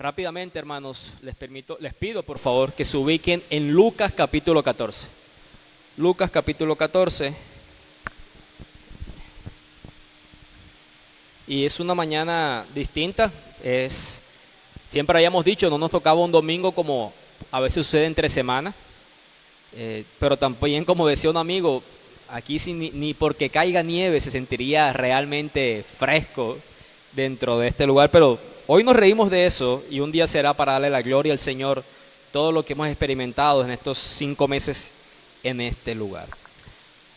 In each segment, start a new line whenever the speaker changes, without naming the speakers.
Rápidamente, hermanos, les pido por favor que se ubiquen en Lucas capítulo 14. Lucas capítulo 14. Y es una mañana distinta. Siempre habíamos dicho, no nos tocaba un domingo como a veces sucede entre semana. Pero también, como decía un amigo, aquí ni porque caiga nieve se sentiría realmente fresco dentro de este lugar. Pero hoy nos reímos de eso y un día será para darle la gloria al Señor todo lo que hemos experimentado en estos 5 meses en este lugar.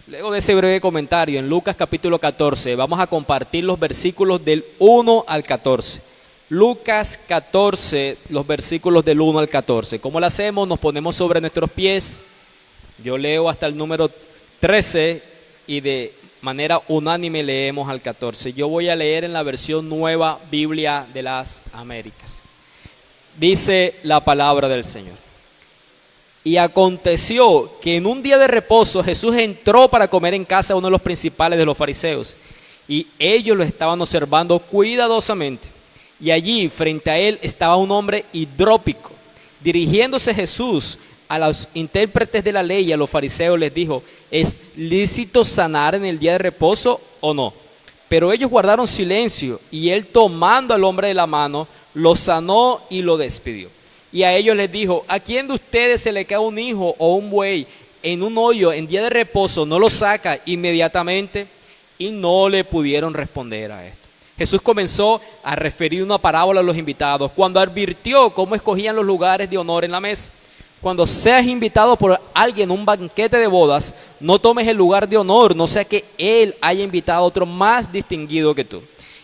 Luego de ese breve comentario, en Lucas capítulo 14, vamos a compartir los versículos del 1 al 14. Lucas 14, los versículos del 1 al 14. ¿Cómo lo hacemos? Nos ponemos sobre nuestros pies. Yo leo hasta el número 13 y de manera unánime leemos al 14. Yo voy a leer en la versión Nueva Biblia de las Américas. Dice la palabra del Señor. Y aconteció que en un día de reposo Jesús entró para comer en casa de uno de los principales de los fariseos, y ellos lo estaban observando cuidadosamente. Y allí frente a él estaba un hombre hidrópico. Dirigiéndose Jesús a los intérpretes de la ley y a los fariseos les dijo: ¿es lícito sanar en el día de reposo o no? Pero ellos guardaron silencio, y él, tomando al hombre de la mano, lo sanó y lo despidió. Y a ellos les dijo: ¿a quién de ustedes se le cae un hijo o un buey en un hoyo en día de reposo, no lo saca inmediatamente? Y no le pudieron responder a esto. Jesús comenzó a referir una parábola a los invitados cuando advirtió cómo escogían los lugares de honor en la mesa. Cuando seas invitado por alguien a un banquete de bodas, no tomes el lugar de honor, no sea que él haya invitado a otro más distinguido que tú.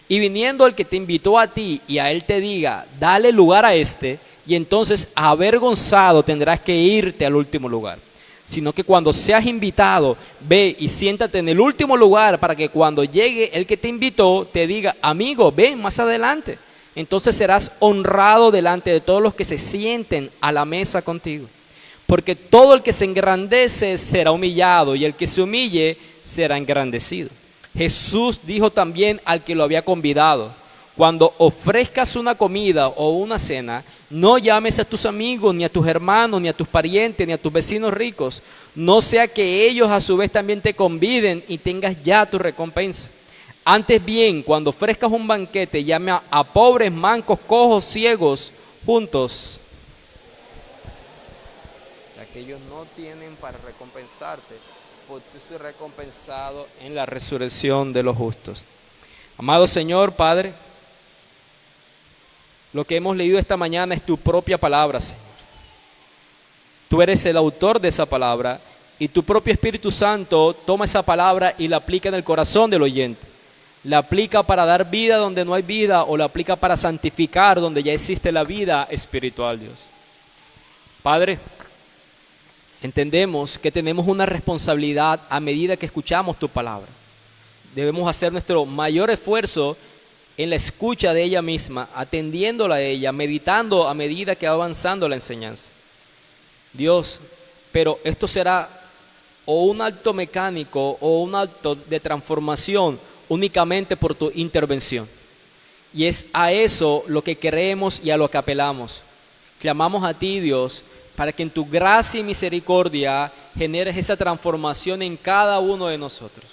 Y viniendo el que te invitó a ti y a él te diga: dale lugar a este, y entonces avergonzado tendrás que irte al último lugar. Sino que cuando seas invitado, ve y siéntate en el último lugar, para que cuando llegue el que te invitó te diga: amigo, ven más adelante. Entonces serás honrado delante de todos los que se sienten a la mesa contigo. Porque todo el que se engrandece será humillado, y el que se humille será engrandecido. Jesús dijo también al que lo había convidado: cuando ofrezcas una comida o una cena, no llames a tus amigos, ni a tus hermanos, ni a tus parientes, ni a tus vecinos ricos, no sea que ellos a su vez también te conviden y tengas ya tu recompensa. Antes bien, cuando ofrezcas un banquete, llame a pobres, mancos, cojos, ciegos, juntos, ya que ellos no tienen para recompensarte, porque tú serás recompensado en la resurrección de los justos. Amado Señor, Padre, lo que hemos leído esta mañana es tu propia palabra, Señor. Tú eres el autor de esa palabra, y tu propio Espíritu Santo toma esa palabra y la aplica en el corazón del oyente. La aplica para dar vida donde no hay vida, o la aplica para santificar donde ya existe la vida espiritual, Dios. Padre, entendemos que tenemos una responsabilidad a medida que escuchamos tu palabra. Debemos hacer nuestro mayor esfuerzo en la escucha de ella misma, atendiéndola a ella, meditando a medida que va avanzando la enseñanza. Dios, pero esto será o un acto mecánico o un acto de transformación únicamente por tu intervención. Y es a eso lo que queremos y a lo que apelamos. Clamamos a ti, Dios, para que en tu gracia y misericordia generes esa transformación en cada uno de nosotros.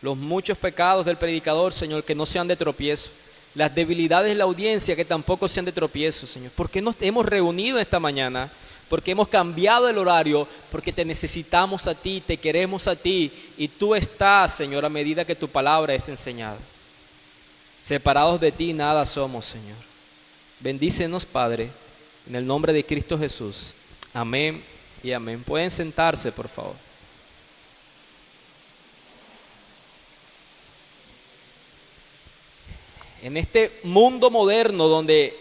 Los muchos pecados del predicador, Señor, que no sean de tropiezo. Las debilidades de la audiencia, que tampoco sean de tropiezo, Señor. ¿Por qué nos hemos reunido esta mañana? Porque hemos cambiado el horario, porque te necesitamos a ti, te queremos a ti, y tú estás, Señor, a medida que tu palabra es enseñada. Separados de ti nada somos, Señor. Bendícenos, Padre, en el nombre de Cristo Jesús. Amén y amén. Pueden sentarse, por favor. En este mundo moderno donde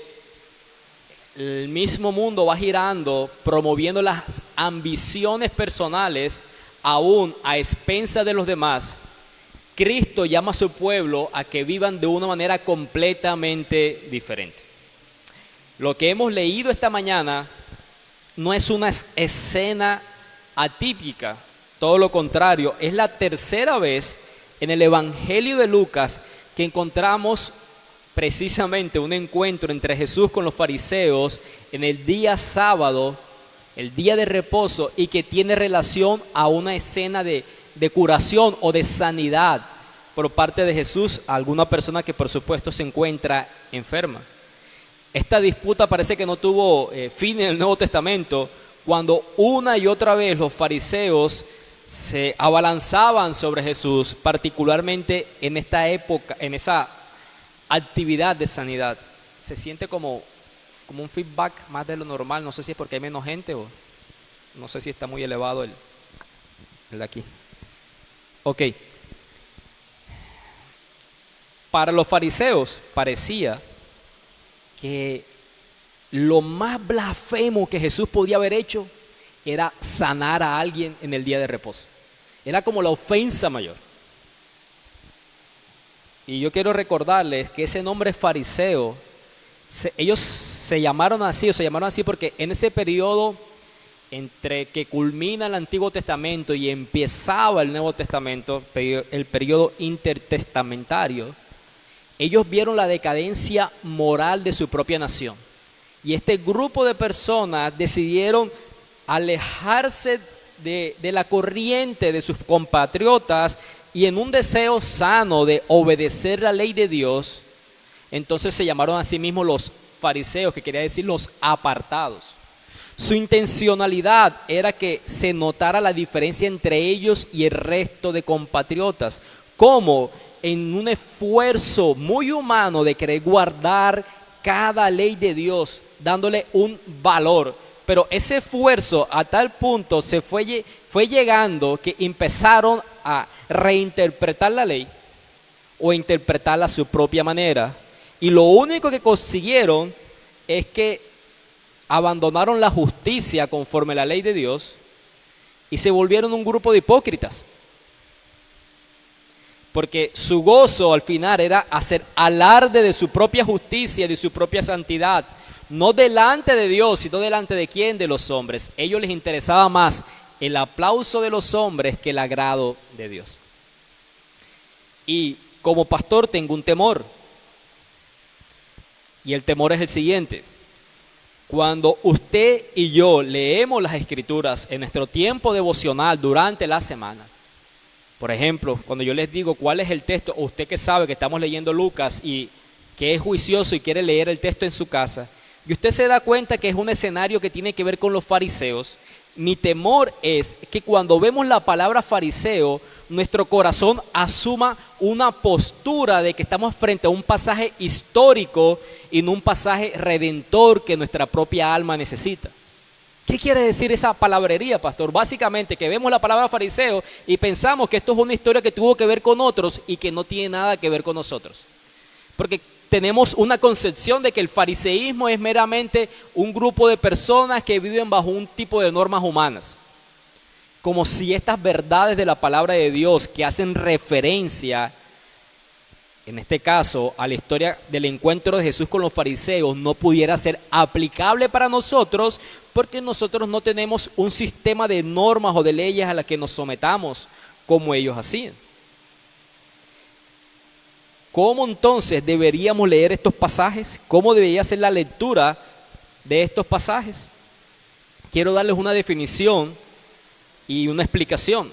el mismo mundo va girando, promoviendo las ambiciones personales aún a expensas de los demás, Cristo llama a su pueblo a que vivan de una manera completamente diferente. Lo que hemos leído esta mañana no es una escena atípica, todo lo contrario, es la tercera vez en el Evangelio de Lucas que encontramos precisamente un encuentro entre Jesús con los fariseos en el día sábado, el día de reposo, y que tiene relación a una escena de curación o de sanidad por parte de Jesús a alguna persona que por supuesto se encuentra enferma. Esta disputa parece que no tuvo fin en el Nuevo Testamento, cuando una y otra vez los fariseos se abalanzaban sobre Jesús, particularmente en esta época, en esa actividad de sanidad. Se siente como un feedback más de lo normal. No sé si es porque hay menos gente o no sé si está muy elevado el de aquí. Ok. Para los fariseos parecía que lo más blasfemo que Jesús podía haber hecho era sanar a alguien en el día de reposo. Era como la ofensa mayor. Y yo quiero recordarles que ese nombre fariseo, ellos se llamaron así porque en ese periodo entre que culmina el Antiguo Testamento y empezaba el Nuevo Testamento, el periodo intertestamentario, ellos vieron la decadencia moral de su propia nación. Y este grupo de personas decidieron alejarse de la corriente de sus compatriotas y en un deseo sano de obedecer la ley de Dios, entonces se llamaron a sí mismos los fariseos, que quería decir los apartados. Su intencionalidad era que se notara la diferencia entre ellos y el resto de compatriotas, como en un esfuerzo muy humano de querer guardar cada ley de Dios, dándole un valor. Pero ese esfuerzo a tal punto fue llegando que empezaron a reinterpretar la ley o interpretarla a su propia manera. Y lo único que consiguieron es que abandonaron la justicia conforme a la ley de Dios y se volvieron un grupo de hipócritas. Porque su gozo al final era hacer alarde de su propia justicia, de su propia santidad. No delante de Dios, sino delante de quién, de los hombres. A ellos les interesaba más el aplauso de los hombres que el agrado de Dios. Y como pastor tengo un temor. Y el temor es el siguiente. Cuando usted y yo leemos las Escrituras en nuestro tiempo devocional durante las semanas, por ejemplo, cuando yo les digo cuál es el texto, o usted que sabe que estamos leyendo Lucas y que es juicioso y quiere leer el texto en su casa, y usted se da cuenta que es un escenario que tiene que ver con los fariseos, mi temor es que cuando vemos la palabra fariseo, nuestro corazón asuma una postura de que estamos frente a un pasaje histórico y no un pasaje redentor que nuestra propia alma necesita. ¿Qué quiere decir esa palabrería, pastor? Básicamente que vemos la palabra fariseo y pensamos que esto es una historia que tuvo que ver con otros y que no tiene nada que ver con nosotros. Porque tenemos una concepción de que el fariseísmo es meramente un grupo de personas que viven bajo un tipo de normas humanas. Como si estas verdades de la palabra de Dios que hacen referencia, en este caso, a la historia del encuentro de Jesús con los fariseos, no pudiera ser aplicable para nosotros porque nosotros no tenemos un sistema de normas o de leyes a las que nos sometamos como ellos hacían. ¿Cómo entonces deberíamos leer estos pasajes? ¿Cómo debería ser la lectura de estos pasajes? Quiero darles una definición y una explicación.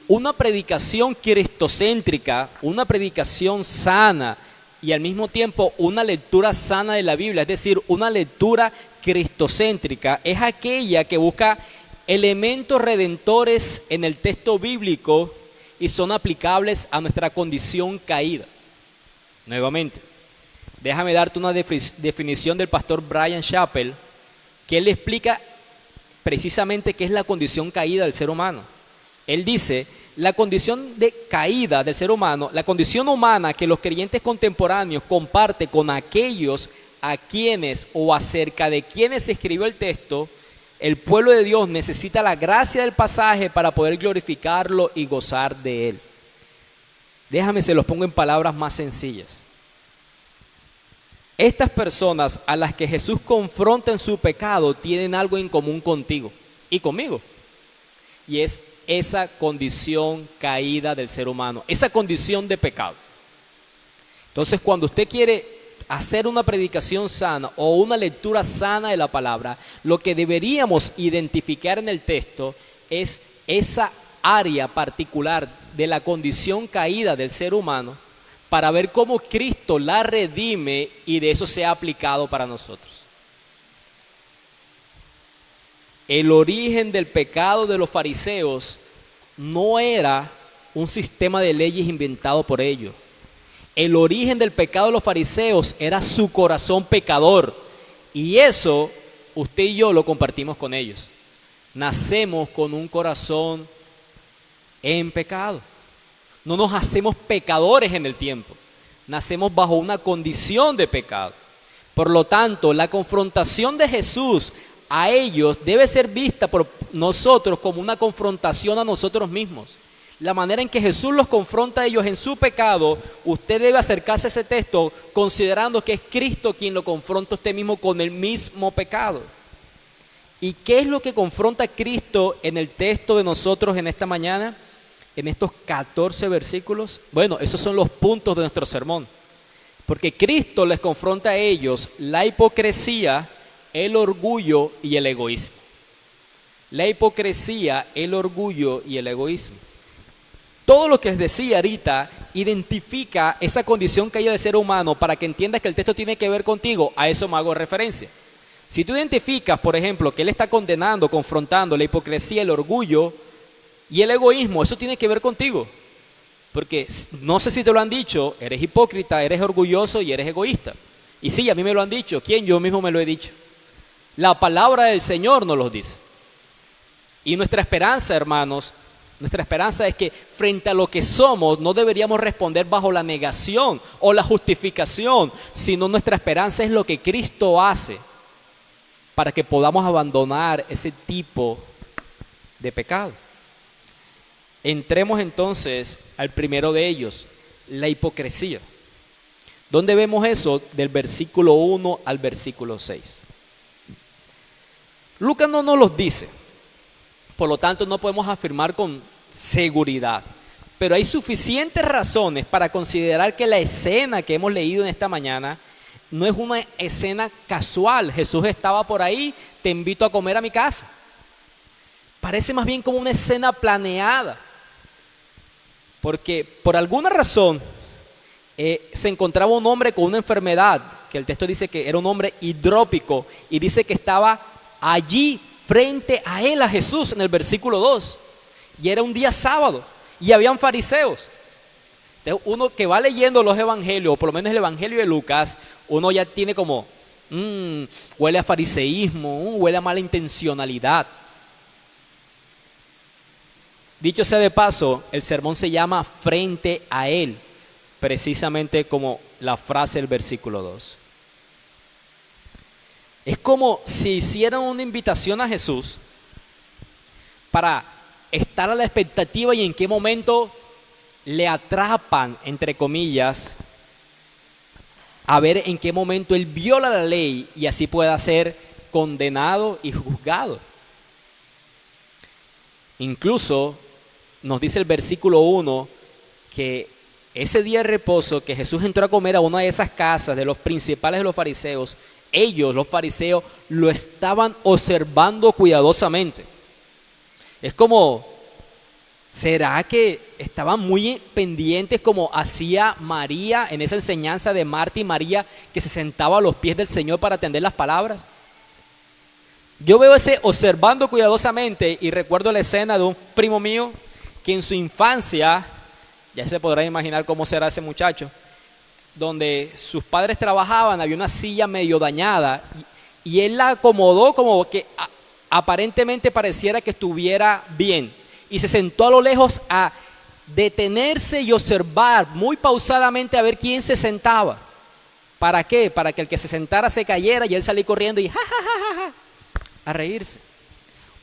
Una predicación cristocéntrica, una predicación sana y al mismo tiempo una lectura sana de la Biblia, es decir, una lectura cristocéntrica, es aquella que busca elementos redentores en el texto bíblico y son aplicables a nuestra condición caída. Nuevamente, déjame darte una definición del pastor Bryan Chapell, que él explica precisamente qué es la condición caída del ser humano. Él dice, la condición de caída del ser humano, la condición humana que los creyentes contemporáneos comparten con aquellos a quienes o acerca de quienes se escribió el texto, el pueblo de Dios necesita la gracia del pasaje para poder glorificarlo y gozar de él. Déjame, se los pongo en palabras más sencillas. Estas personas a las que Jesús confronta en su pecado tienen algo en común contigo y conmigo. Y es esa condición caída del ser humano, esa condición de pecado. Entonces, cuando usted quiere hacer una predicación sana o una lectura sana de la palabra, lo que deberíamos identificar en el texto es esa área particular de la condición caída del ser humano para ver cómo Cristo la redime y de eso sea aplicado para nosotros. El origen del pecado de los fariseos no era un sistema de leyes inventado por ellos. El origen del pecado de los fariseos era su corazón pecador. Y eso usted y yo lo compartimos con ellos. Nacemos con un corazón en pecado. No nos hacemos pecadores en el tiempo. Nacemos bajo una condición de pecado. Por lo tanto, la confrontación de Jesús a ellos debe ser vista por nosotros como una confrontación a nosotros mismos. La manera en que Jesús los confronta a ellos en su pecado, usted debe acercarse a ese texto considerando que es Cristo quien lo confronta a usted mismo con el mismo pecado. ¿Y qué es lo que confronta a Cristo en el texto de nosotros en esta mañana? En estos 14 versículos. Bueno, esos son los puntos de nuestro sermón. Porque Cristo les confronta a ellos la hipocresía, el orgullo y el egoísmo. La hipocresía, el orgullo y el egoísmo. Todo lo que les decía ahorita identifica esa condición caída del ser humano para que entiendas que el texto tiene que ver contigo. A eso me hago referencia. Si tú identificas, por ejemplo, que él está condenando, confrontando la hipocresía, el orgullo y el egoísmo, eso tiene que ver contigo. Porque no sé si te lo han dicho, eres hipócrita, eres orgulloso y eres egoísta. Y sí, a mí me lo han dicho. ¿Quién? Yo mismo me lo he dicho. La palabra del Señor nos lo dice. Y nuestra esperanza, hermanos, nuestra esperanza es que frente a lo que somos no deberíamos responder bajo la negación o la justificación, sino nuestra esperanza es lo que Cristo hace para que podamos abandonar ese tipo de pecado. Entremos entonces al primero de ellos, la hipocresía. ¿Dónde vemos eso? Del versículo 1 al versículo 6. Lucas no nos los dice. Por lo tanto, no podemos afirmar con seguridad. Pero hay suficientes razones para considerar que la escena que hemos leído en esta mañana no es una escena casual. Jesús estaba por ahí, te invito a comer a mi casa. Parece más bien como una escena planeada. Porque por alguna razón se encontraba un hombre con una enfermedad, que el texto dice que era un hombre hidrópico, y dice que estaba allí frente a él, a Jesús, en el versículo 2, y era un día sábado, y habían fariseos. Entonces, uno que va leyendo los evangelios, o por lo menos el evangelio de Lucas, uno ya tiene como, huele a fariseísmo, huele a mala intencionalidad. Dicho sea de paso, el sermón se llama frente a él, precisamente como la frase del versículo 2. Es como si hicieran una invitación a Jesús para estar a la expectativa y en qué momento le atrapan, entre comillas, a ver en qué momento él viola la ley y así pueda ser condenado y juzgado. Incluso nos dice el versículo 1 que ese día de reposo que Jesús entró a comer a una de esas casas de los principales de los fariseos, ellos, los fariseos, lo estaban observando cuidadosamente. Es como, ¿será que estaban muy pendientes como hacía María en esa enseñanza de Marta y María, que se sentaba a los pies del Señor para atender las palabras? Yo veo ese observando cuidadosamente y recuerdo la escena de un primo mío que en su infancia, ya se podrá imaginar cómo será ese muchacho, donde sus padres trabajaban, había una silla medio dañada y él la acomodó como que aparentemente pareciera que estuviera bien y se sentó a lo lejos a detenerse y observar muy pausadamente a ver quién se sentaba. ¿Para qué? Para que el que se sentara se cayera y él salía corriendo y a reírse.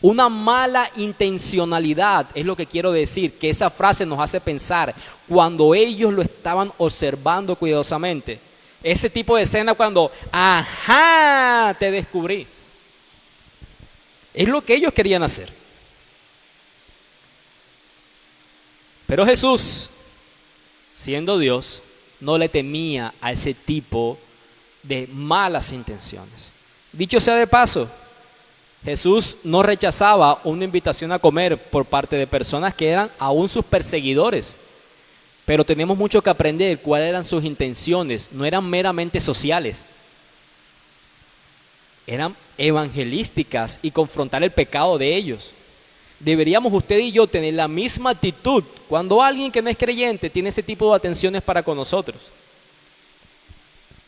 Una mala intencionalidad es lo que quiero decir, que esa frase nos hace pensar cuando ellos lo estaban observando cuidadosamente. Ese tipo de escena cuando, te descubrí. Es lo que ellos querían hacer. Pero Jesús, siendo Dios, no le temía a ese tipo de malas intenciones. Dicho sea de paso, Jesús no rechazaba una invitación a comer por parte de personas que eran aún sus perseguidores. Pero tenemos mucho que aprender cuáles eran sus intenciones. No eran meramente sociales. Eran evangelísticas y confrontar el pecado de ellos. Deberíamos usted y yo tener la misma actitud cuando alguien que no es creyente tiene ese tipo de atenciones para con nosotros.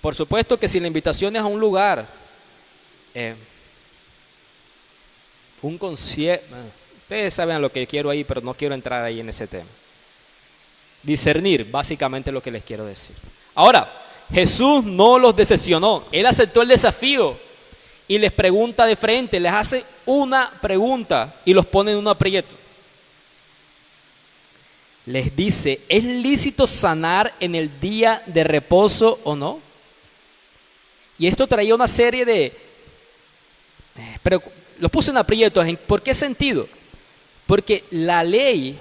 Por supuesto que si la invitación es a un lugar, un concierto, ustedes saben a lo que quiero ahí, pero no quiero entrar ahí en ese tema. Discernir, básicamente lo que les quiero decir. Ahora, Jesús no los decepcionó, Él aceptó el desafío y les pregunta de frente, les hace una pregunta y los pone en un aprieto. Les dice, ¿es lícito sanar en el día de reposo o no? Y esto traía una serie de... Pero los puse en aprietos. ¿Por qué sentido? Porque la ley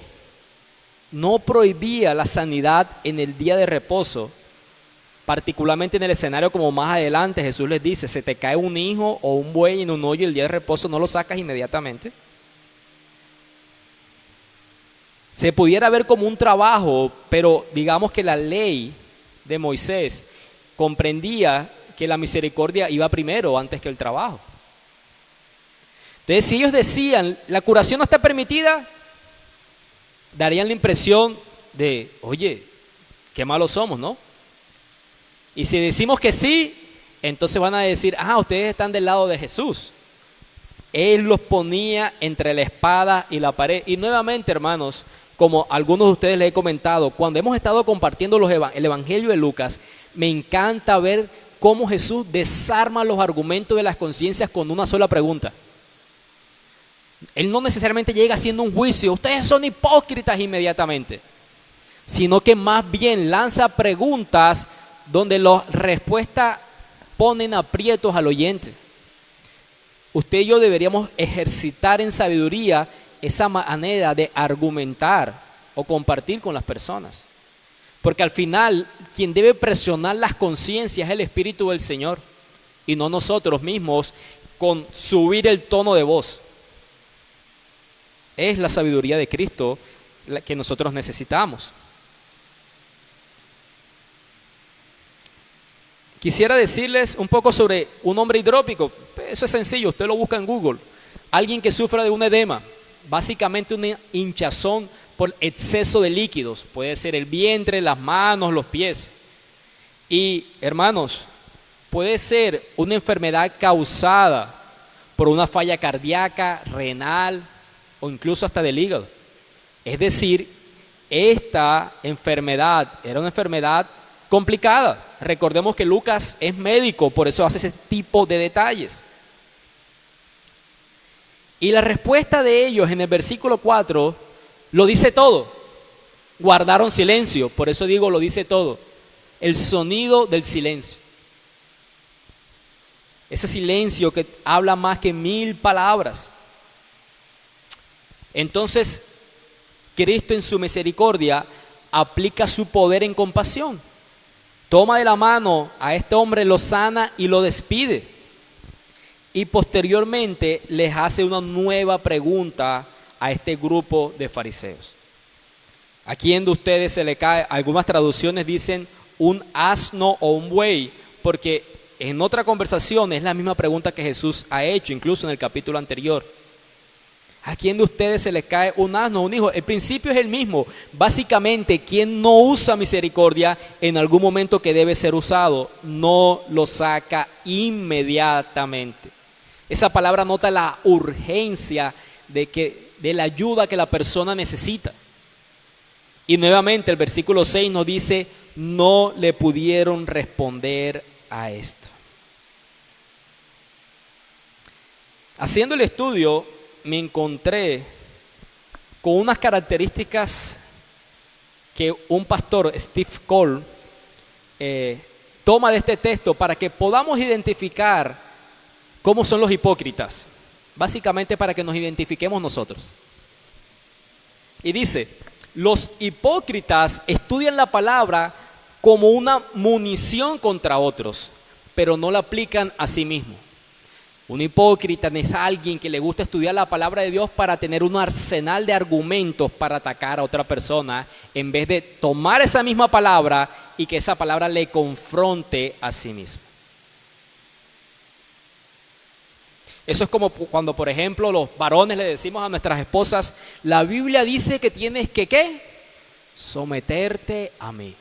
no prohibía la sanidad en el día de reposo, particularmente en el escenario como más adelante Jesús les dice, se te cae un hijo o un buey en un hoyo el día de reposo, no lo sacas inmediatamente. Se pudiera ver como un trabajo, pero digamos que la ley de Moisés comprendía que la misericordia iba primero antes que el trabajo. Entonces, si ellos decían, la curación no está permitida, darían la impresión de, oye, qué malos somos, ¿no? Y si decimos que sí, entonces van a decir, ustedes están del lado de Jesús. Él los ponía entre la espada y la pared. Y nuevamente, hermanos, como algunos de ustedes les he comentado, cuando hemos estado compartiendo el Evangelio de Lucas, me encanta ver cómo Jesús desarma los argumentos de las conciencias con una sola pregunta. Él no necesariamente llega haciendo un juicio, ustedes son hipócritas inmediatamente, sino que más bien lanza preguntas donde las respuestas ponen aprietos al oyente. Usted y yo deberíamos ejercitar en sabiduría esa manera de argumentar o compartir con las personas. Porque al final, quien debe presionar las conciencias es el Espíritu del Señor y no nosotros mismos con subir el tono de voz. Es la sabiduría de Cristo la que nosotros necesitamos. Quisiera decirles un poco sobre un hombre hidrópico. Eso es sencillo, usted lo busca en Google. Alguien que sufra de un edema, básicamente una hinchazón por exceso de líquidos. Puede ser el vientre, las manos, los pies. Y hermanos, puede ser una enfermedad causada por una falla cardíaca, renal o incluso hasta del hígado. Es decir, esta enfermedad era una enfermedad complicada. Recordemos que Lucas es médico, por eso hace ese tipo de detalles. Y la respuesta de ellos en el versículo 4 lo dice todo. Guardaron silencio, por eso digo lo dice todo. El sonido del silencio. Ese silencio que habla más que 1000 palabras. Entonces, Cristo en su misericordia aplica su poder en compasión. Toma de la mano a este hombre, lo sana y lo despide. Y posteriormente les hace una nueva pregunta a este grupo de fariseos. ¿A quién de ustedes se le cae? Algunas traducciones dicen un asno o un buey, porque en otra conversación es la misma pregunta que Jesús ha hecho, incluso en el capítulo anterior. ¿A quién de ustedes se le cae un asno o un hijo? El principio es el mismo. Básicamente, quien no usa misericordia en algún momento que debe ser usado, no lo saca inmediatamente. Esa palabra nota la urgencia de la ayuda que la persona necesita. Y nuevamente el versículo 6 nos dice, no le pudieron responder a esto. Haciendo el estudio, me encontré con unas características que un pastor, Steve Cole, toma de este texto para que podamos identificar cómo son los hipócritas. Básicamente para que nos identifiquemos nosotros. Y dice, los hipócritas estudian la palabra como una munición contra otros, pero no la aplican a sí mismos. Un hipócrita es alguien que le gusta estudiar la palabra de Dios para tener un arsenal de argumentos para atacar a otra persona, en vez de tomar esa misma palabra y que esa palabra le confronte a sí mismo. Eso es como cuando, por ejemplo, los varones le decimos a nuestras esposas: la Biblia dice que tienes que, ¿qué? Someterte a mí.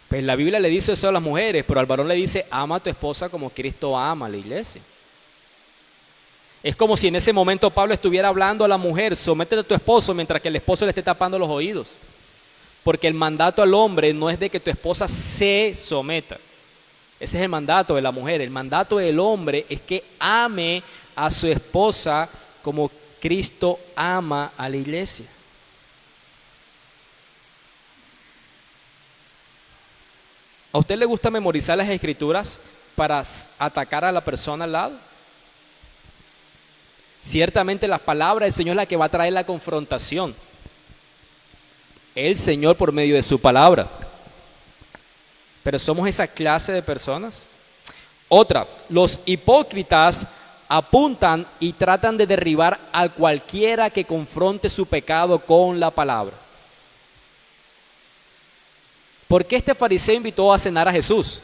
Pues la Biblia le dice eso a las mujeres, pero al varón le dice: ama a tu esposa como Cristo ama a la iglesia. Es como si en ese momento Pablo estuviera hablando a la mujer: sométete a tu esposo, mientras que el esposo le esté tapando los oídos. Porque el mandato al hombre no es de que tu esposa se someta. Ese es el mandato de la mujer. El mandato del hombre es que ame a su esposa como Cristo ama a la iglesia. ¿A usted le gusta memorizar las escrituras para atacar a la persona al lado? Ciertamente la palabra del Señor es la que va a traer la confrontación. El Señor por medio de su palabra. Pero ¿somos esa clase de personas? Otra, los hipócritas apuntan y tratan de derribar a cualquiera que confronte su pecado con la palabra. ¿Por qué este fariseo invitó a cenar a Jesús?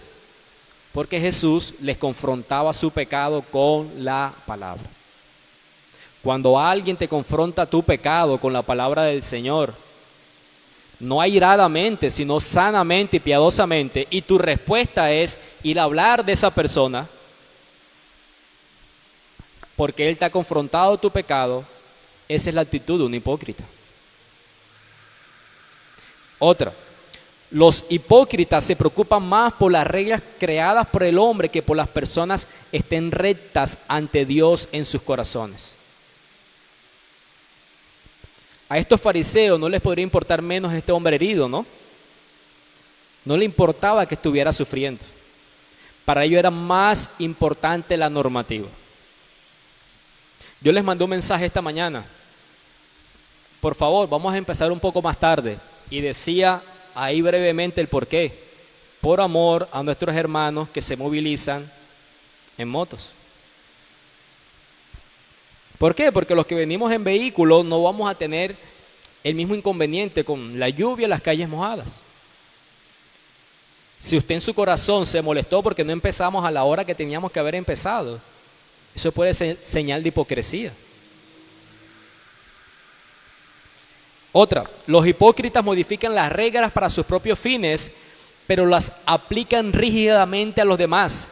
Porque Jesús les confrontaba su pecado con la palabra. Cuando alguien te confronta tu pecado con la palabra del Señor, no airadamente, sino sanamente y piadosamente, y tu respuesta es ir a hablar de esa persona, porque él te ha confrontado tu pecado, esa es la actitud de un hipócrita. Otra, los hipócritas se preocupan más por las reglas creadas por el hombre que por las personas estén rectas ante Dios en sus corazones. A estos fariseos no les podría importar menos este hombre herido, ¿no? No le importaba que estuviera sufriendo. Para ellos era más importante la normativa. Yo les mandé un mensaje esta mañana. Por favor, vamos a empezar un poco más tarde. Y decía ahí brevemente el porqué. Por amor a nuestros hermanos que se movilizan en motos. ¿Por qué? Porque los que venimos en vehículos no vamos a tener el mismo inconveniente con la lluvia y las calles mojadas. Si usted en su corazón se molestó porque no empezamos a la hora que teníamos que haber empezado, eso puede ser señal de hipocresía. Otra, los hipócritas modifican las reglas para sus propios fines, pero las aplican rígidamente a los demás.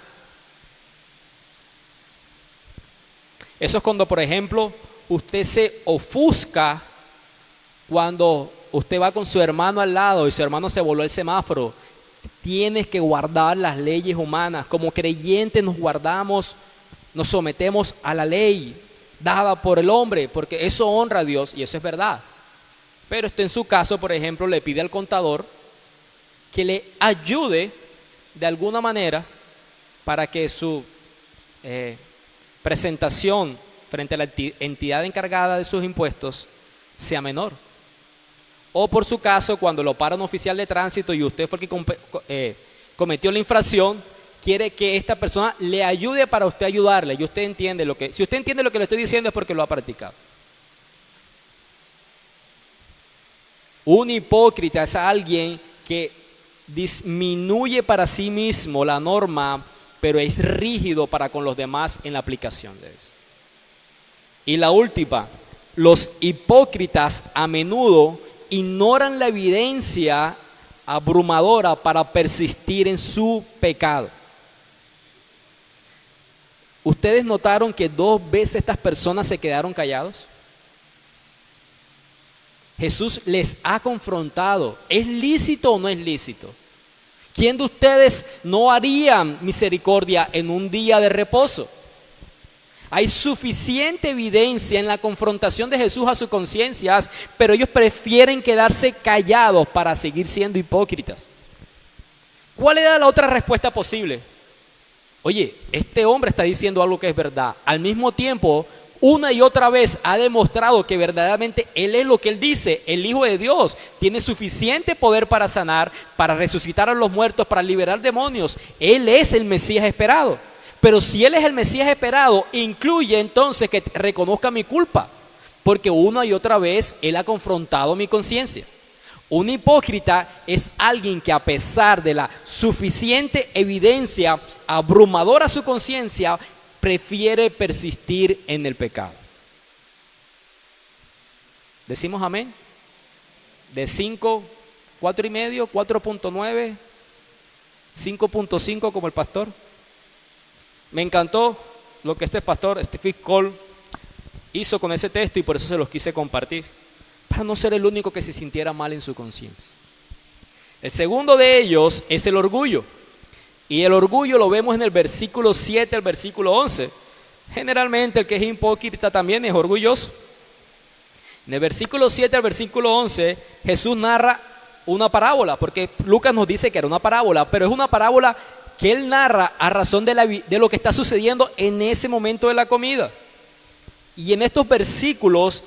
Eso es cuando, por ejemplo, usted se ofusca cuando usted va con su hermano al lado y su hermano se voló el semáforo. Tienes que guardar las leyes humanas. Como creyentes nos sometemos a la ley dada por el hombre, porque eso honra a Dios y eso es verdad. Pero usted en su caso, por ejemplo, le pide al contador que le ayude de alguna manera para que su presentación frente a la entidad encargada de sus impuestos sea menor. O por su caso, cuando lo para un oficial de tránsito y usted fue el que cometió la infracción, quiere que esta persona le ayude para usted ayudarle. Y usted entiende si usted entiende lo que le estoy diciendo es porque lo ha practicado. Un hipócrita es alguien que disminuye para sí mismo la norma, pero es rígido para con los demás en la aplicación de eso. Y la última, los hipócritas a menudo ignoran la evidencia abrumadora para persistir en su pecado. ¿Ustedes notaron que 2 veces estas personas se quedaron callados? Jesús les ha confrontado. ¿Es lícito o no es lícito? ¿Quién de ustedes no haría misericordia en un día de reposo? Hay suficiente evidencia en la confrontación de Jesús a sus conciencias, pero ellos prefieren quedarse callados para seguir siendo hipócritas. ¿Cuál era la otra respuesta posible? Oye, este hombre está diciendo algo que es verdad. Al mismo tiempo, una y otra vez ha demostrado que verdaderamente Él es lo que Él dice, el Hijo de Dios. Tiene suficiente poder para sanar, para resucitar a los muertos, para liberar demonios. Él es el Mesías esperado. Pero si Él es el Mesías esperado, incluye entonces que reconozca mi culpa, porque una y otra vez Él ha confrontado mi conciencia. Un hipócrita es alguien que, a pesar de la suficiente evidencia abrumadora a su conciencia, prefiere persistir en el pecado. ¿Decimos amén? De 5, 4,5, 4.9, 5.5 como el pastor. Me encantó lo que este pastor Steve Cole hizo con ese texto y por eso se los quise compartir, para no ser el único que se sintiera mal en su conciencia. El segundo de ellos es el orgullo. Y el orgullo lo vemos en el versículo 7 al versículo 11. Generalmente el que es hipócrita también es orgulloso. En el versículo 7 al versículo 11, Jesús narra una parábola, porque Lucas nos dice que era una parábola, pero es una parábola que él narra a razón de lo que está sucediendo en ese momento de la comida. Y en estos versículos,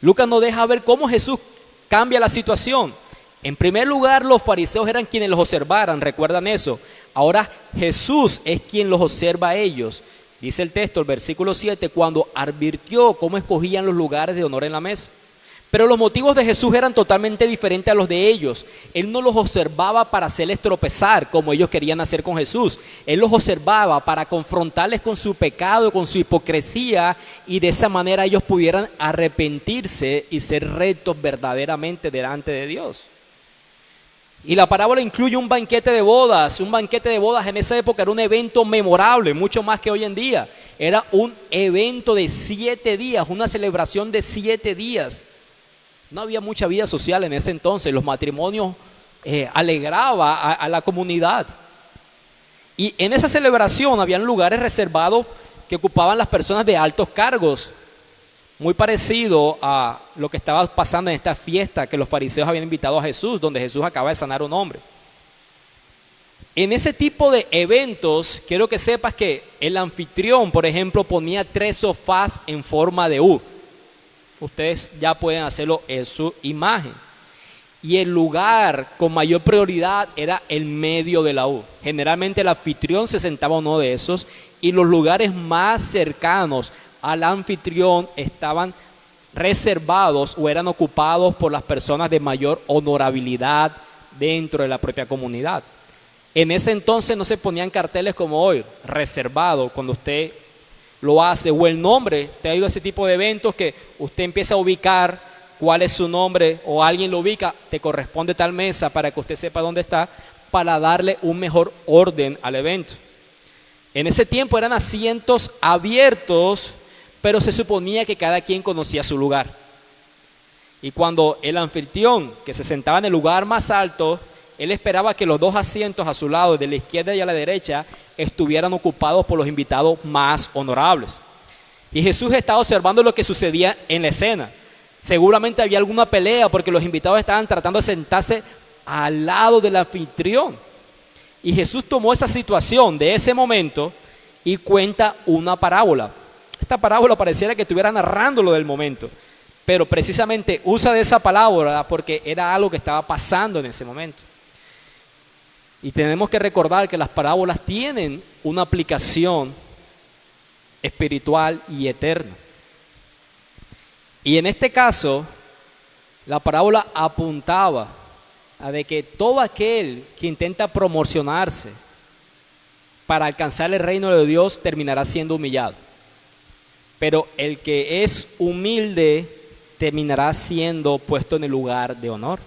Lucas nos deja ver cómo Jesús cambia la situación. En primer lugar, los fariseos eran quienes los observaran, recuerdan eso. Ahora Jesús es quien los observa a ellos. Dice el texto, el versículo 7, cuando advirtió cómo escogían los lugares de honor en la mesa. Pero los motivos de Jesús eran totalmente diferentes a los de ellos. Él no los observaba para hacerles tropezar como ellos querían hacer con Jesús. Él los observaba para confrontarles con su pecado, con su hipocresía, y de esa manera ellos pudieran arrepentirse y ser rectos verdaderamente delante de Dios. Y la parábola incluye un banquete de bodas. Un banquete de bodas en esa época era un evento memorable, mucho más que hoy en día. Era un evento de 7 días, una celebración de 7 días. No había mucha vida social en ese entonces. Los matrimonios alegraba a la comunidad. Y en esa celebración habían lugares reservados que ocupaban las personas de altos cargos. Muy parecido a lo que estaba pasando en esta fiesta que los fariseos habían invitado a Jesús, donde Jesús acaba de sanar a un hombre. En ese tipo de eventos, quiero que sepas que el anfitrión, por ejemplo, ponía 3 sofás en forma de U. Ustedes ya pueden hacerlo en su imagen. Y el lugar con mayor prioridad era el medio de la U. Generalmente el anfitrión se sentaba en uno de esos, y los lugares más cercanos al anfitrión estaban reservados o eran ocupados por las personas de mayor honorabilidad dentro de la propia comunidad. En ese entonces no se ponían carteles como hoy, reservado, cuando usted lo hace, o el nombre. Te ha ido a ese tipo de eventos que usted empieza a ubicar cuál es su nombre, o alguien lo ubica, te corresponde tal mesa para que usted sepa dónde está, para darle un mejor orden al evento. En ese tiempo eran asientos abiertos, pero se suponía que cada quien conocía su lugar. Y cuando el anfitrión, que se sentaba en el lugar más alto, él esperaba que los 2 asientos a su lado, de la izquierda y a la derecha, estuvieran ocupados por los invitados más honorables. Y Jesús estaba observando lo que sucedía en la escena. Seguramente había alguna pelea porque los invitados estaban tratando de sentarse al lado del anfitrión. Y Jesús tomó esa situación de ese momento y cuenta una parábola. Esta parábola pareciera que estuviera narrando lo del momento, pero precisamente usa de esa palabra porque era algo que estaba pasando en ese momento. Y tenemos que recordar que las parábolas tienen una aplicación espiritual y eterna. Y en este caso, la parábola apuntaba a de que todo aquel que intenta promocionarse para alcanzar el reino de Dios terminará siendo humillado. Pero el que es humilde terminará siendo puesto en el lugar de honor.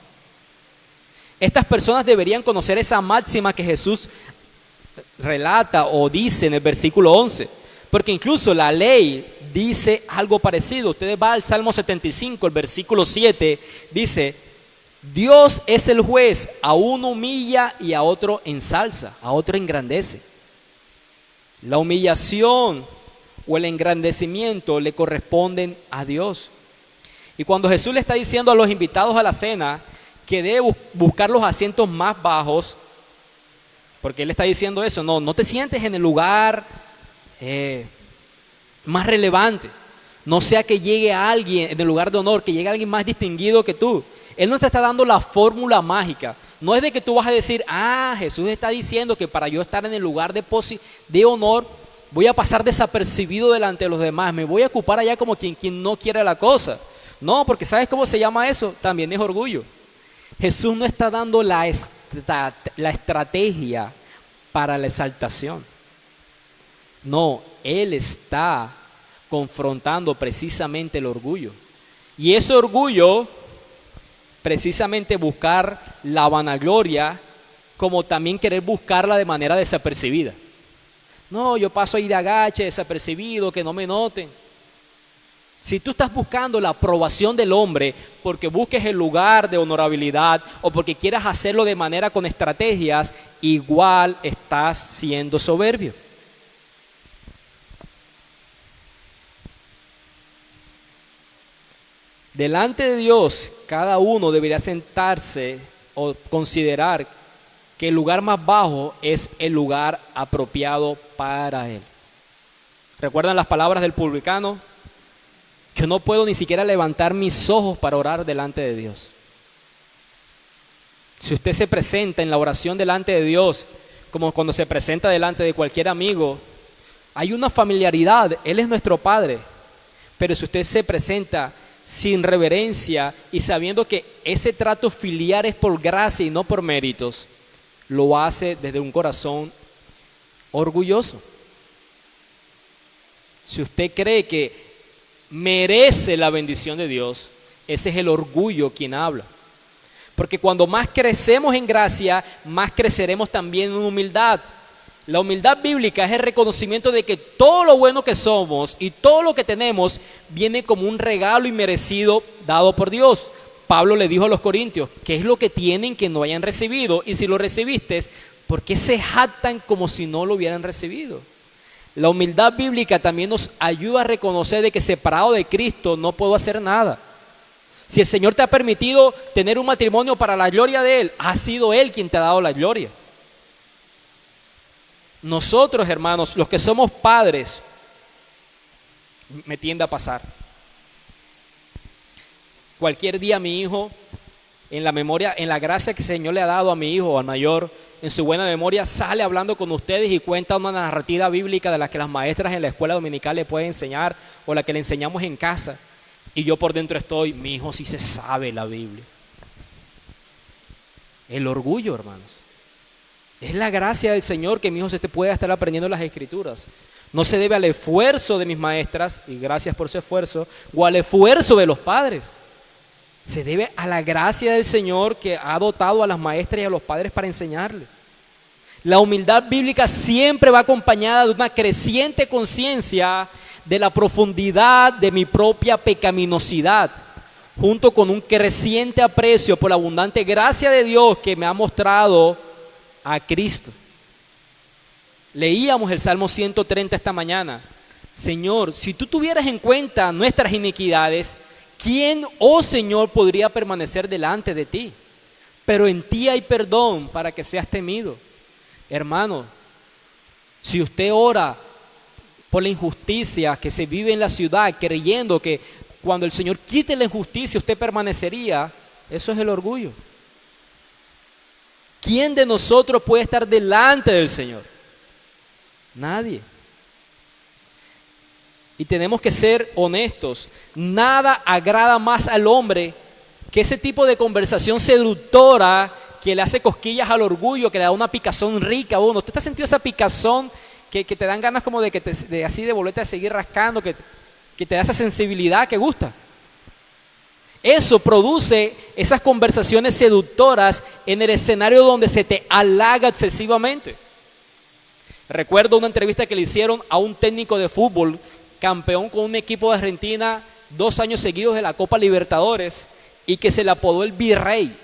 Estas personas deberían conocer esa máxima que Jesús relata o dice en el versículo 11, porque incluso la ley dice algo parecido. Ustedes van al Salmo 75, el versículo 7, dice: Dios es el juez, a uno humilla y a otro ensalza, a otro engrandece. La humillación o el engrandecimiento le corresponden a Dios. Y cuando Jesús le está diciendo a los invitados a la cena que debe buscar los asientos más bajos, porque Él está diciendo eso, no te sientes en el lugar más relevante. No sea que llegue alguien en el lugar de honor, que llegue alguien más distinguido que tú. Él no te está dando la fórmula mágica. No es de que tú vas a decir, Jesús está diciendo que para yo estar en el lugar de honor, voy a pasar desapercibido delante de los demás. Me voy a ocupar allá como quien no quiere la cosa. No, porque ¿sabes cómo se llama eso? También es orgullo. Jesús no está dando la estrategia para la exaltación. No, Él está confrontando precisamente el orgullo. Y ese orgullo, precisamente buscar la vanagloria, como también querer buscarla de manera desapercibida. No, yo paso ahí de agache, desapercibido, que no me noten. Si tú estás buscando la aprobación del hombre porque busques el lugar de honorabilidad o porque quieras hacerlo de manera con estrategias, igual estás siendo soberbio. Delante de Dios, cada uno debería sentarse o considerar que el lugar más bajo es el lugar apropiado para él. ¿Recuerdan las palabras del publicano? Yo no puedo ni siquiera levantar mis ojos para orar delante de Dios. Si usted se presenta en la oración delante de Dios, como cuando se presenta delante de cualquier amigo, hay una familiaridad. Él es nuestro Padre. Pero si usted se presenta sin reverencia y sabiendo que ese trato filial es por gracia y no por méritos, lo hace desde un corazón orgulloso. Si usted cree que merece la bendición de Dios, ese es el orgullo quien habla. Porque cuando más crecemos en gracia, más creceremos también en humildad. La humildad bíblica es el reconocimiento de que todo lo bueno que somos y todo lo que tenemos viene como un regalo inmerecido dado por Dios. Pablo le dijo a los corintios, ¿qué es lo que tienen que no hayan recibido? Y si lo recibiste, ¿por qué se jactan como si no lo hubieran recibido? La humildad bíblica también nos ayuda a reconocer de que separado de Cristo no puedo hacer nada. Si el Señor te ha permitido tener un matrimonio para la gloria de Él, ha sido Él quien te ha dado la gloria. Nosotros, hermanos, los que somos padres, me tiende a pasar. Cualquier día mi hijo, en la memoria, en la gracia que el Señor le ha dado a mi hijo, al mayor, en su buena memoria, sale hablando con ustedes y cuenta una narrativa bíblica de la que las maestras en la escuela dominical le pueden enseñar o la que le enseñamos en casa. Y yo por dentro estoy, mi hijo sí se sabe la Biblia. El orgullo, hermanos. Es la gracia del Señor que mi hijo se pueda estar aprendiendo las Escrituras. No se debe al esfuerzo de mis maestras, y gracias por su esfuerzo, o al esfuerzo de los padres. Se debe a la gracia del Señor que ha dotado a las maestras y a los padres para enseñarle. La humildad bíblica siempre va acompañada de una creciente conciencia de la profundidad de mi propia pecaminosidad, junto con un creciente aprecio por la abundante gracia de Dios que me ha mostrado a Cristo. Leíamos el Salmo 130 esta mañana. Señor, si tú tuvieras en cuenta nuestras iniquidades, ¿quién, oh Señor, podría permanecer delante de ti? Pero en ti hay perdón para que seas temido. Hermano, si usted ora por la injusticia que se vive en la ciudad, creyendo que cuando el Señor quite la injusticia usted permanecería, eso es el orgullo. ¿Quién de nosotros puede estar delante del Señor? Nadie. Y tenemos que ser honestos. Nada agrada más al hombre que ese tipo de conversación seductora que le hace cosquillas al orgullo, que le da una picazón rica a uno. ¿Usted ha sentido esa picazón que te dan ganas como de así de volverte a seguir rascando, que te da esa sensibilidad que gusta? Eso produce esas conversaciones seductoras en el escenario donde se te halaga excesivamente. Recuerdo una entrevista que le hicieron a un técnico de fútbol, campeón con un equipo de Argentina 2 años seguidos de la Copa Libertadores, y que se le apodó el Virrey.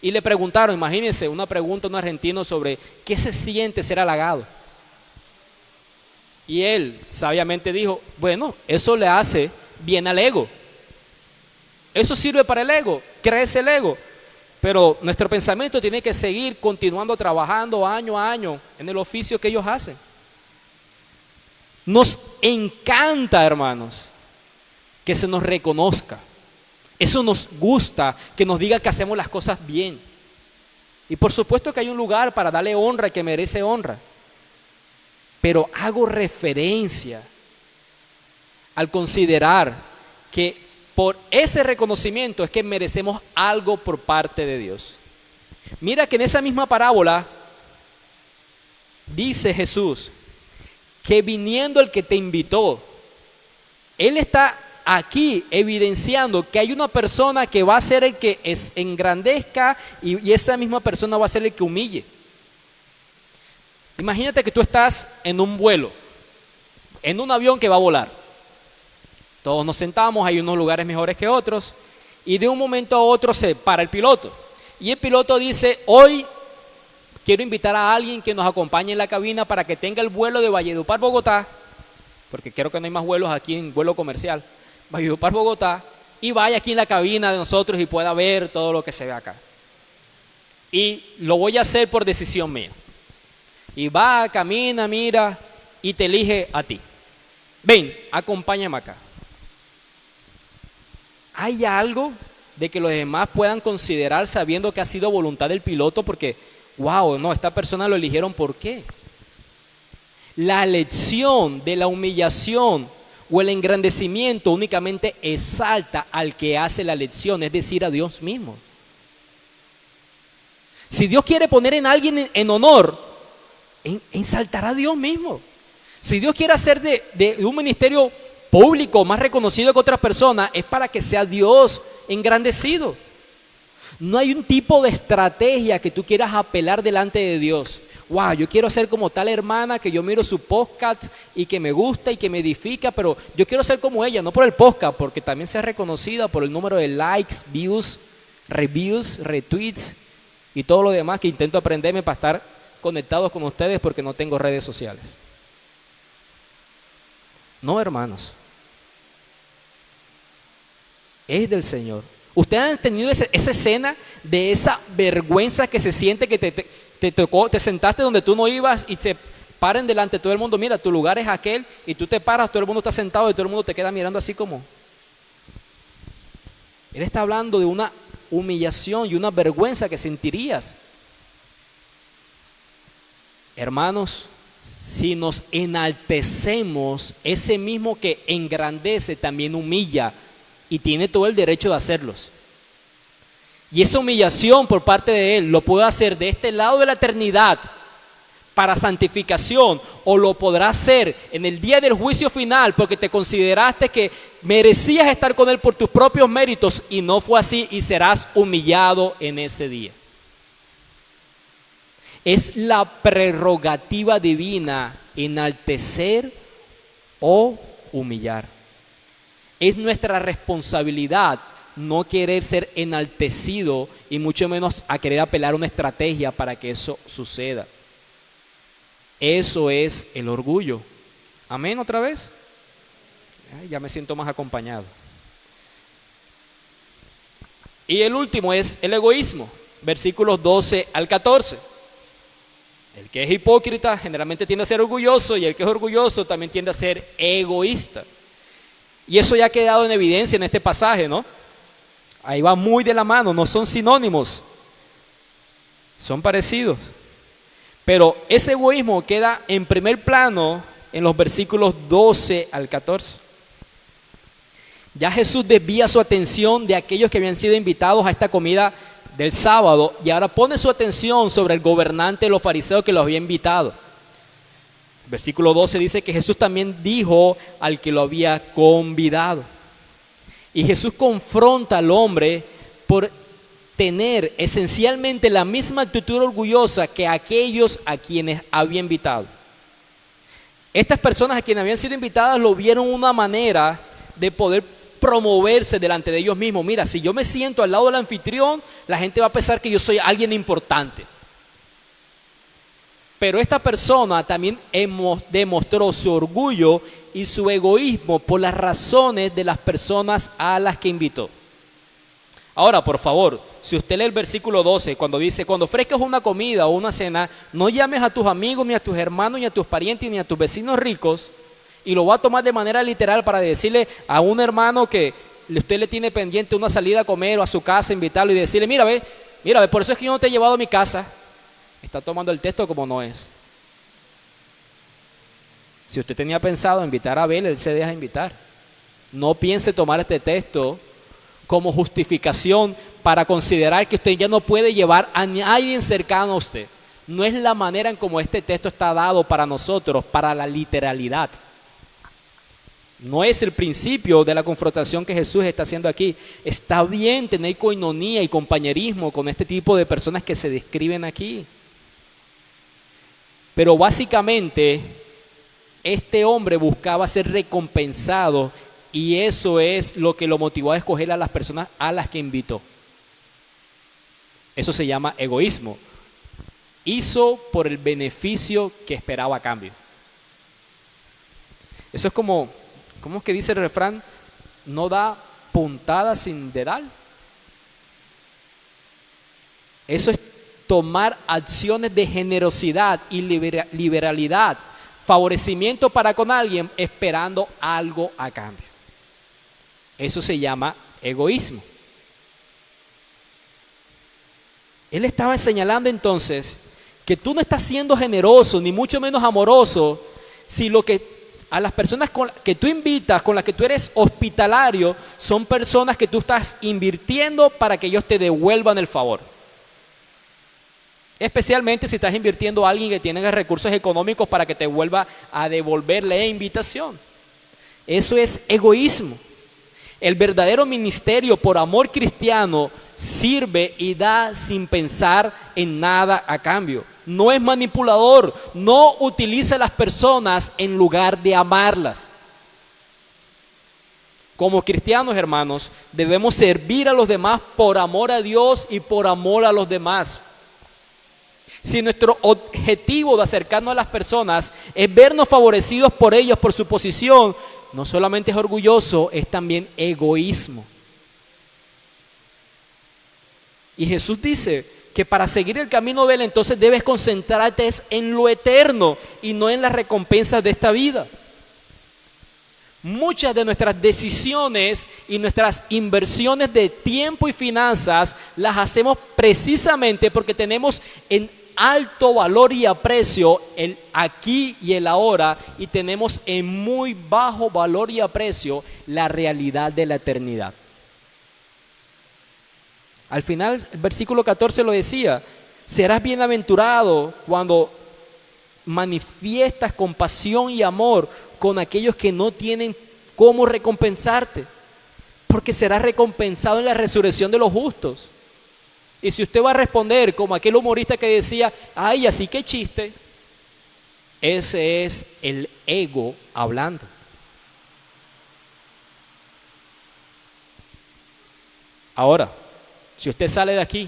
Y le preguntaron, imagínense, una pregunta a un argentino sobre qué se siente ser halagado. Y él sabiamente dijo, bueno, eso le hace bien al ego. Eso sirve para el ego, crece el ego. Pero nuestro pensamiento tiene que seguir continuando trabajando año a año en el oficio que ellos hacen. Nos encanta, hermanos, que se nos reconozca. Eso nos gusta, que nos diga que hacemos las cosas bien. Y por supuesto que hay un lugar para darle honra que merece honra. Pero hago referencia al considerar que por ese reconocimiento es que merecemos algo por parte de Dios. Mira que en esa misma parábola dice Jesús que viniendo el que te invitó, Él está aquí evidenciando que hay una persona que va a ser el que engrandezca y esa misma persona va a ser el que humille. Imagínate que tú estás en un vuelo, en un avión que va a volar. Todos nos sentamos, hay unos lugares mejores que otros y de un momento a otro se para el piloto. Y el piloto dice, hoy quiero invitar a alguien que nos acompañe en la cabina para que tenga el vuelo de Valledupar, Bogotá, porque creo que no hay más vuelos aquí en vuelo comercial, Valledupar, Bogotá, y vaya aquí en la cabina de nosotros y pueda ver todo lo que se ve acá. Y lo voy a hacer por decisión mía. Y va, camina, mira y te elige a ti. Ven, acompáñame acá. ¿Hay algo de que los demás puedan considerar sabiendo que ha sido voluntad del piloto? Porque, wow, no, esta persona lo eligieron, ¿por qué? La elección de la humillación o el engrandecimiento únicamente exalta al que hace la elección, es decir, a Dios mismo. Si Dios quiere poner en alguien en honor, ensaltará a Dios mismo. Si Dios quiere hacer de un ministerio público más reconocido que otras personas, es para que sea Dios engrandecido. No hay un tipo de estrategia que tú quieras apelar delante de Dios. Wow, yo quiero ser como tal hermana que yo miro su podcast y que me gusta y que me edifica, pero yo quiero ser como ella, no por el podcast, porque también sea reconocida por el número de likes, views, reviews, retweets y todo lo demás que intento aprenderme para estar conectados con ustedes porque no tengo redes sociales. No, hermanos. Es del Señor. ¿Ustedes han tenido esa escena de esa vergüenza que se siente que te tocó, te sentaste donde tú no ibas y se paren delante de todo el mundo? Mira, tu lugar es aquel y tú te paras, todo el mundo está sentado y todo el mundo te queda mirando así como. Él está hablando de una humillación y una vergüenza que sentirías. Hermanos, si nos enaltecemos, ese mismo que engrandece también humilla y tiene todo el derecho de hacerlos. Y esa humillación por parte de Él lo puede hacer de este lado de la eternidad para santificación, o lo podrá hacer en el día del juicio final porque te consideraste que merecías estar con Él por tus propios méritos y no fue así, y serás humillado en ese día. Es la prerrogativa divina enaltecer o humillar. Es nuestra responsabilidad no querer ser enaltecido y mucho menos a querer apelar a una estrategia para que eso suceda. Eso es el orgullo. Amén, otra vez. Ya me siento más acompañado. Y el último es el egoísmo. Versículos 12 al 14. El que es hipócrita generalmente tiende a ser orgulloso, y el que es orgulloso también tiende a ser egoísta. Y eso ya ha quedado en evidencia en este pasaje, ¿no? Ahí va muy de la mano, no son sinónimos, son parecidos. Pero ese egoísmo queda en primer plano en los versículos 12 al 14. Ya Jesús desvía su atención de aquellos que habían sido invitados a esta comida del sábado y ahora pone su atención sobre el gobernante de los fariseos que los había invitado. Versículo 12 dice que Jesús también dijo al que lo había convidado. Y Jesús confronta al hombre por tener esencialmente la misma actitud orgullosa que aquellos a quienes había invitado. Estas personas a quienes habían sido invitadas lo vieron una manera de poder promoverse delante de ellos mismos. Mira, si yo me siento al lado del anfitrión, la gente va a pensar que yo soy alguien importante. Pero esta persona también demostró su orgullo y su egoísmo por las razones de las personas a las que invitó. Ahora, por favor, si usted lee el versículo 12, cuando dice, cuando ofrezcas una comida o una cena, no llames a tus amigos, ni a tus hermanos, ni a tus parientes, ni a tus vecinos ricos, y lo va a tomar de manera literal para decirle a un hermano que usted le tiene pendiente una salida a comer o a su casa, invitarlo y decirle, mira, ve, por eso es que yo no te he llevado a mi casa. Está tomando el texto como no es. Si usted tenía pensado invitar a Abel, él se deja invitar. No piense tomar este texto como justificación para considerar que usted ya no puede llevar a nadie cercano a usted. No es la manera en cómo este texto está dado para nosotros, para la literalidad. No es el principio de la confrontación que Jesús está haciendo aquí. Está bien tener coinonía y compañerismo con este tipo de personas que se describen aquí. Pero básicamente, este hombre buscaba ser recompensado y eso es lo que lo motivó a escoger a las personas a las que invitó. Eso se llama egoísmo. Hizo por el beneficio que esperaba a cambio. Eso es como, ¿cómo es que dice el refrán? No da puntada sin dedal. Eso es tomar acciones de generosidad y liberalidad, favorecimiento para con alguien esperando algo a cambio. Eso se llama egoísmo. Él estaba señalando entonces que tú no estás siendo generoso, ni mucho menos amoroso, si lo que a las personas que tú invitas, con las que tú eres hospitalario, son personas que tú estás invirtiendo para que ellos te devuelvan el favor. Especialmente si estás invirtiendo a alguien que tiene recursos económicos para que te vuelva a devolver la invitación. Eso es egoísmo. El verdadero ministerio por amor cristiano sirve y da sin pensar en nada a cambio. No es manipulador, no utiliza a las personas en lugar de amarlas. Como cristianos, hermanos, debemos servir a los demás por amor a Dios y por amor a los demás. Si nuestro objetivo de acercarnos a las personas es vernos favorecidos por ellos, por su posición, no solamente es orgulloso, es también egoísmo. Y Jesús dice que para seguir el camino de Él, entonces debes concentrarte en lo eterno y no en las recompensas de esta vida. Muchas de nuestras decisiones y nuestras inversiones de tiempo y finanzas las hacemos precisamente porque tenemos en alto valor y aprecio el aquí y el ahora, y tenemos en muy bajo valor y aprecio la realidad de la eternidad. Al final, el versículo 14 lo decía: serás bienaventurado cuando manifiestas compasión y amor con aquellos que no tienen cómo recompensarte, porque serás recompensado en la resurrección de los justos. Y si usted va a responder como aquel humorista que decía, ay, así que chiste, ese es el ego hablando. Ahora, si usted sale de aquí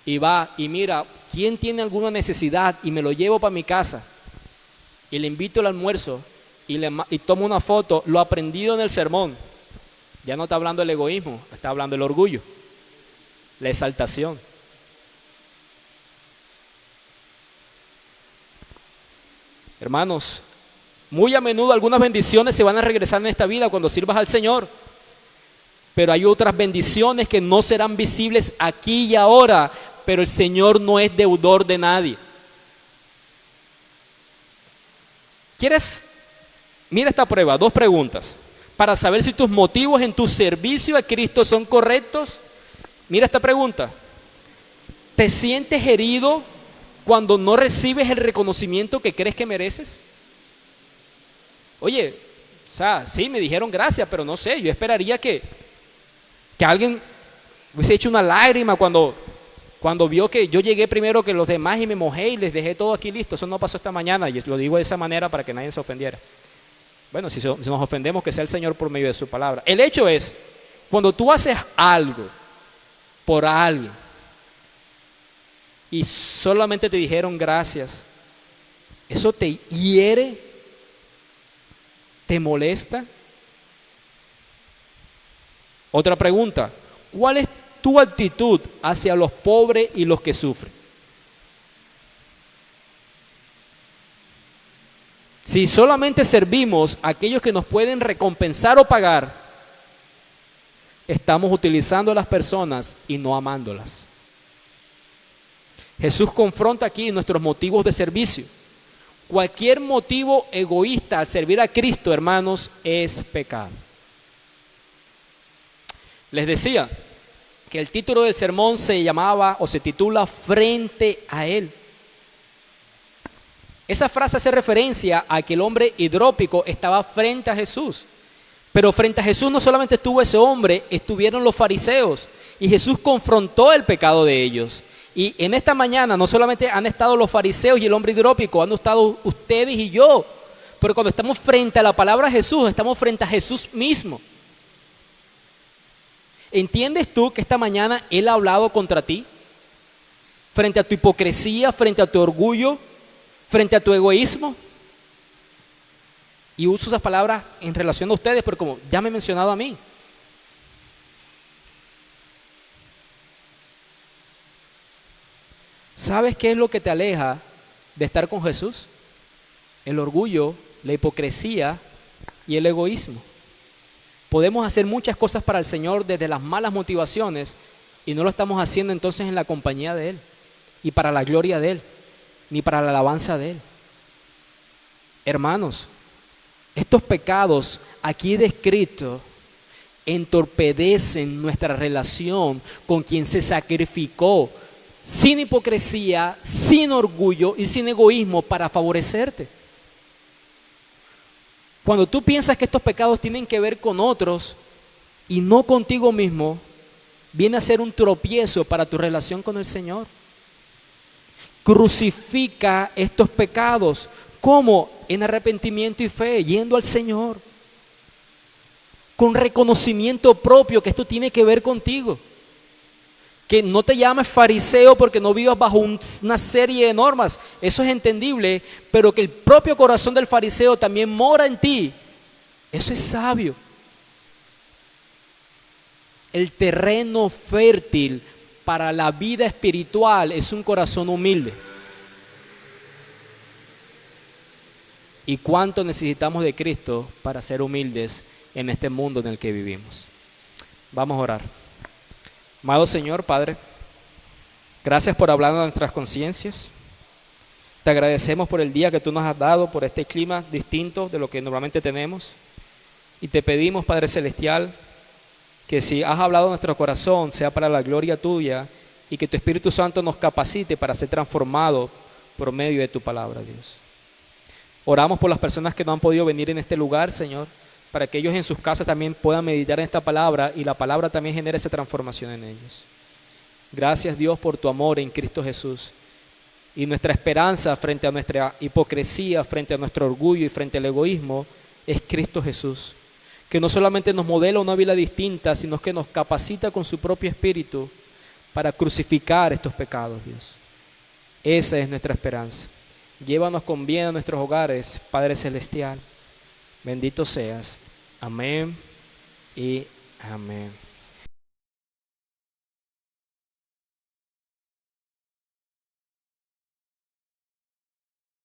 y va y mira quién tiene alguna necesidad y me lo llevo para mi casa y le invito al almuerzo y tomo una foto, lo aprendido en el sermón, ya no está hablando del egoísmo, está hablando del orgullo, la exaltación. Hermanos, muy a menudo algunas bendiciones se van a regresar en esta vida cuando sirvas al Señor, pero hay otras bendiciones que no serán visibles aquí y ahora, pero el Señor no es deudor de nadie. ¿Quieres? Mira esta prueba, 2 preguntas, para saber si tus motivos en tu servicio a Cristo son correctos. Mira esta pregunta: ¿te sientes herido cuando no recibes el reconocimiento que crees que mereces? Oye, o sea, sí, me dijeron gracias, pero no sé, yo esperaría que alguien hubiese hecho una lágrima cuando vio que yo llegué primero que los demás y me mojé y les dejé todo aquí listo. Eso no pasó esta mañana y lo digo de esa manera para que nadie se ofendiera. Bueno, si nos ofendemos, que sea el Señor por medio de su palabra. El hecho es, cuando tú haces algo por alguien y solamente te dijeron gracias, ¿eso te hiere? ¿Te molesta? Otra pregunta: ¿cuál es tu actitud hacia los pobres y los que sufren? Si solamente servimos a aquellos que nos pueden recompensar o pagar, estamos utilizando a las personas y no amándolas. Jesús confronta aquí nuestros motivos de servicio. Cualquier motivo egoísta al servir a Cristo, hermanos, es pecado. Les decía que el título del sermón se llamaba o se titula Frente a Él. Esa frase hace referencia a que el hombre hidrópico estaba frente a Jesús. Pero frente a Jesús no solamente estuvo ese hombre, estuvieron los fariseos. Y Jesús confrontó el pecado de ellos. Y en esta mañana no solamente han estado los fariseos y el hombre hidrópico, han estado ustedes y yo. Pero cuando estamos frente a la palabra de Jesús, estamos frente a Jesús mismo. ¿Entiendes tú que esta mañana Él ha hablado contra ti? Frente a tu hipocresía, frente a tu orgullo, frente a tu egoísmo. Y uso esas palabras en relación a ustedes, pero como ya me he mencionado a mí. ¿Sabes qué es lo que te aleja de estar con Jesús? El orgullo, la hipocresía y el egoísmo. Podemos hacer muchas cosas para el Señor desde las malas motivaciones y no lo estamos haciendo entonces en la compañía de Él y para la gloria de Él, ni para la alabanza de Él. Hermanos, estos pecados aquí descritos entorpecen nuestra relación con quien se sacrificó sin hipocresía, sin orgullo y sin egoísmo para favorecerte. Cuando tú piensas que estos pecados tienen que ver con otros y no contigo mismo, viene a ser un tropiezo para tu relación con el Señor. Crucifica estos pecados. ¿Cómo? En arrepentimiento y fe, yendo al Señor. Con reconocimiento propio que esto tiene que ver contigo. Que no te llames fariseo porque no vivas bajo una serie de normas. Eso es entendible, pero que el propio corazón del fariseo también mora en ti. Eso es sabio. El terreno fértil para la vida espiritual es un corazón humilde. ¿Y cuánto necesitamos de Cristo para ser humildes en este mundo en el que vivimos? Vamos a orar. Amado Señor, Padre, gracias por hablar a nuestras conciencias. Te agradecemos por el día que tú nos has dado, por este clima distinto de lo que normalmente tenemos. Y te pedimos, Padre Celestial, que si has hablado a nuestro corazón, sea para la gloria tuya y que tu Espíritu Santo nos capacite para ser transformado por medio de tu palabra, Dios. Oramos por las personas que no han podido venir en este lugar, Señor, para que ellos en sus casas también puedan meditar en esta palabra y la palabra también genere esa transformación en ellos. Gracias, Dios, por tu amor en Cristo Jesús. Y nuestra esperanza frente a nuestra hipocresía, frente a nuestro orgullo y frente al egoísmo es Cristo Jesús, que no solamente nos modela una vida distinta, sino que nos capacita con su propio Espíritu para crucificar estos pecados, Dios. Esa es nuestra esperanza. Llévanos con bien a nuestros hogares, Padre Celestial. Bendito seas. Amén y amén.